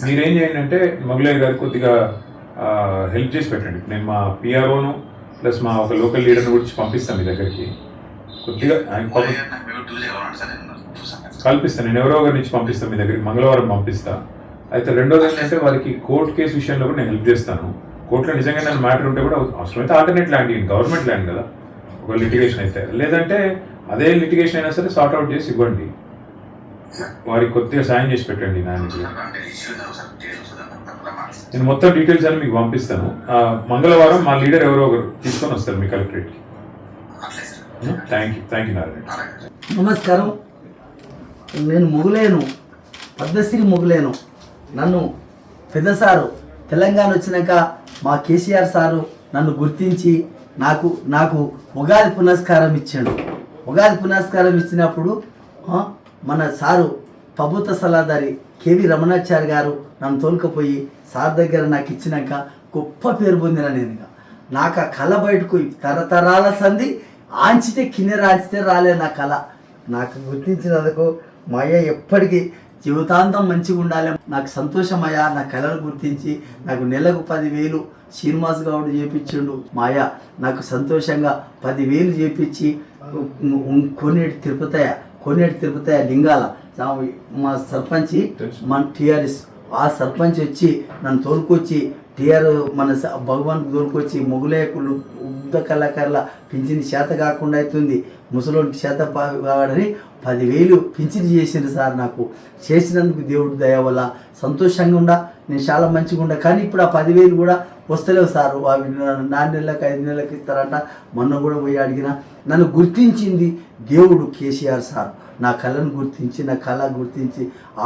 మీరేం చేయండి అంటే మొగలయ్య గారు కొద్దిగా హెల్ప్ చేసి పెట్టండి. నేను మా పిఆర్ఓను ప్లస్ మా ఒక లోకల్ లీడర్ని గురించి పంపిస్తాను మీ దగ్గరికి. కొద్దిగా కల్పిస్తాను, నేను ఎవరో ఒకరి నుంచి పంపిస్తాను మీ దగ్గరికి, మంగళవారం పంపిస్తా. అయితే రెండోది ఏంటంటే వాళ్ళకి కోర్టు కేసు విషయంలో కూడా నేను హెల్ప్ చేస్తాను. కోర్టులో నిజంగా నేను మ్యాటర్ ఉంటే కూడా అవసరమైతే ఆల్టర్నేట్ ల్యాండ్ ఇవ్వండి, గవర్నమెంట్ ల్యాండ్ కదా, ఒక లిటిగేషన్ అయితే, లేదంటే అదే లిటిగేషన్ అయినా సరే సార్ట్ అవుట్ చేసి ఇవ్వండి. వారికి కొద్దిగా సాయం చేసి పెట్టండి. నేను మొత్తం డీటెయిల్స్ అని మీకు పంపిస్తాను. మంగళవారం మా లీడర్ ఎవరో ఒకరు తీసుకొని వస్తారు మీ కలెక్టరేట్కి. Thank you Narayana. నమస్కారం, నేను మొగులేను, పద్మశ్రీ మొగులేను. నన్ను పెద్ద సారు తెలంగాణ వచ్చినాక మా కేసీఆర్ సారు నన్ను గుర్తించి నాకు ఉగాది పునస్కారం ఇచ్చాడు. ఉగాది పునస్కారం ఇచ్చినప్పుడు మన సారు ప్రభుత్వ సలహాదారి కేవీ రమణాచారి గారు నన్ను తోలుకపోయి సార్ దగ్గర నాకు ఇచ్చినాక గొప్ప పేరు పొందిన నేను. నాకు ఆ కళ బయటకు తరతరాల సంధి ఆంచితే కింద రాంచితే రాలే నా కళ. నాకు గుర్తించినందుకు మా అయ్య ఎప్పటికీ జీవితాంతం మంచిగా ఉండాలి. నాకు సంతోషమయ్యా, నా కళను గుర్తించి నాకు నెలకు 10,000 శ్రీనివాస్ గౌడ్ చేపించిండు. మా అయ్య నాకు సంతోషంగా 10,000 చేపించి కోనేటి తిరుపతయ్య లింగాల మా సర్పంచ్ మన టీఆర్ఎస్ ఆ సర్పంచ్ వచ్చి నన్ను తోలుకొచ్చి మన భగవాన్కి తోలుకొచ్చి మొగులేకులు ఉద్ద కళాకారుల పింఛని చేత కాకుండా అవుతుంది, ముసలోడికి చేత కావాలని 10,000 పింఛని చేసిండు సార్. నాకు చేసినందుకు దేవుడు దయ వల్ల సంతోషంగా ఉండా, నేను చాలా మంచిగా ఉండా. కానీ ఇప్పుడు ఆ 10,000 కూడా వస్తలేవు సార్. అవి 4 నెలలకు 5 నెలలకు ఇస్తారంట. మొన్న కూడా పోయి అడిగిన. నన్ను గుర్తించింది దేవుడు కేసీఆర్ సార్. నా కళను గుర్తించి, నా కళ గుర్తించి ఆ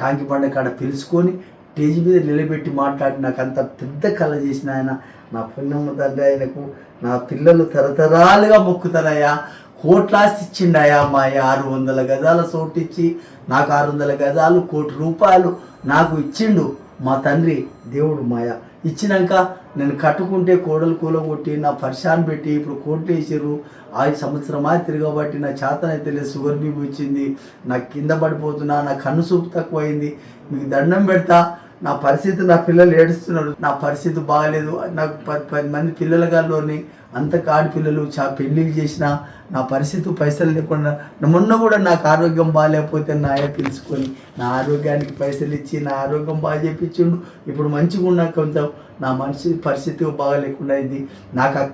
టాంకి బండ కాడ తెలుసుకొని స్టేజ్ మీద నిలబెట్టి మాట్లాడి నాకు అంత పెద్ద కళ చేసిన ఆయన. నా పుణ్యమ్మ తండ్రి ఆయనకు నా పిల్లలు తరతరాలుగా మొక్కుతారయ్యా. కోట్లాస్తి ఇచ్చిండయా మా 600 గజాల చోటిచ్చి నాకు 600 గజాలు ₹1 కోటి నాకు ఇచ్చిండు మా తండ్రి దేవుడు. మాయ ఇచ్చినాక నేను కట్టుకుంటే కోడలు కూలగొట్టి నా పరిశాన్ పెట్టి ఇప్పుడు కోర్టు వేసారు. 5 సంవత్సరమా తిరగబట్టి నా చేతనైతే లేదు, షుగర్ బీపీ వచ్చింది, నాకు కింద పడిపోతున్నా, నా కన్ను చూపు తక్కువైంది, మీకు దండం పెడతా. నా పరిస్థితి, నా పిల్లలు ఏడుస్తున్నారు, నా పరిస్థితి బాగాలేదు. నాకు 10 మంది పిల్లల గాల్లోని అంత కాడి పిల్లలు పెళ్ళిళ్ళు చేసిన నా పరిస్థితి పైసలు లేకుండా. మొన్న కూడా నాకు ఆరోగ్యం బాగాలేకపోతే నా అయ్య పిలుచుకొని నా ఆరోగ్యానికి పైసలు ఇచ్చి నా ఆరోగ్యం బాగా చేయించిండు. ఇప్పుడు మంచిగా ఉన్నా, కొంచెం నా మనిషి పరిస్థితి బాగా లేకుండా అయింది. నాకు ఆ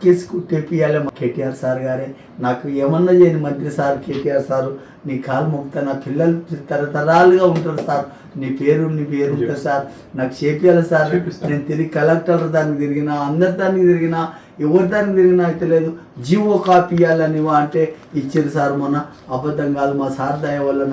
కేసు టేపియాలి మా కేటీఆర్ సార్ గారే. నాకు ఏమన్నా చేయని మంత్రి సార్ కేటీఆర్ సారు, నీ కాలు మొక్తా, నా పిల్లలు తరతరాలుగా ఉంటారు సార్, నీ పేరు ఉంటుంది సార్, నాకు చేపియాలి సార్. నేను తిరిగి కలెక్టర్ దానికి తిరిగినా, అందరి దానికి తిరిగినా, ఎవరి దానికి తిరిగినా అయితే లేదు. జీవో కాపీ ఇవ్వాలని అంటే ఇచ్చారు సార్. మొన్న అబద్ధం కాదు, మా సార్ దయ వల్ల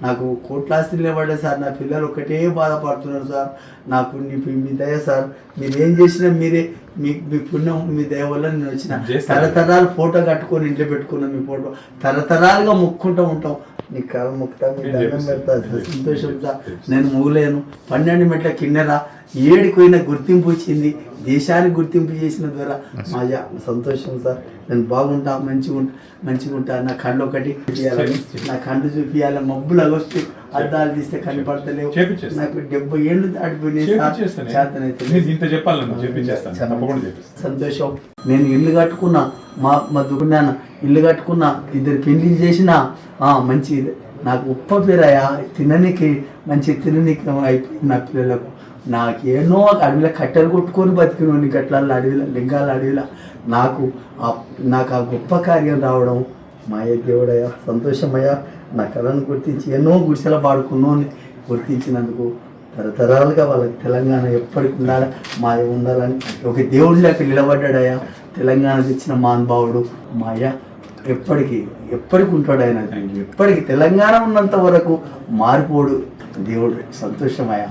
నాకు కోట్లాస్తి నిలబడ్డా సార్. నా పిల్లలు ఒకటే బాధపడుతున్నారు సార్. నాకు మీ దయ సార్, మీరు ఏం చేసినా మీరే, మీ పుణ్యం, మీ దయ వల్ల నేను వచ్చిన. తరతరాలు ఫోటో కట్టుకొని ఇంట్లో పెట్టుకున్నాం, మీ ఫోటో తరతరాలుగా మొక్కుంటూ ఉంటాం. నీ కాలు మొక్కుతా, మీ దండం పెడతా, సంతోషం సార్. నేను మూలేను, 12 మెట్ల కిన్నెరా 7కి పోయిన గుర్తింపు వచ్చింది, దేశానికి గుర్తింపు చేసిన ద్వారా మా సంతోషం సార్. నేను బాగుంటా, మంచిగా ఉంటా. నా కళ్ళు ఒకటి చూపించాలని, నా కళ్ళు చూపించాలి. మబ్బులు అగొచ్చి అద్దాలు తీస్తే కనపడతలేవు. నాకు 70 ఏళ్ళు దాటిపోయినాయి. సంతోషం. నేను ఇల్లు కట్టుకున్నా, మా దుకున్నాను ఇల్లు కట్టుకున్నా, 2 పెళ్లిళ్ళు చేసిన. మంచిది, నాకు ఉప్ప పేరయ్యా, తిననీకి అయిపోయింది నా పిల్లలకు. నాకేనో అడవిలో కట్టెలు కొట్టుకొని బతికినోని గట్ల అడవిలో, లింగాల అడవిలో. నాకు ఆ గొప్ప కార్యం రావడం మాయ దేవుడయ్యా, సంతోషమయ్యా. నా కళను గుర్తించి ఎన్నో గుడిసెల పాడుకున్నోని గుర్తించినందుకు తరతరాలుగా వాళ్ళకి తెలంగాణ ఎప్పటికి ఉండాలి, మాయ ఉండాలని ఒక దేవుడిలోకి నిలబడ్డాడయ్యా. తెలంగాణ తెచ్చిన మహానుభావుడు మాయ ఎప్పటికీ ఉంటాడు ఆయన. ఎప్పటికీ తెలంగాణ ఉన్నంత వరకు మారిపోడు దేవుడు. సంతోషమయ్యా.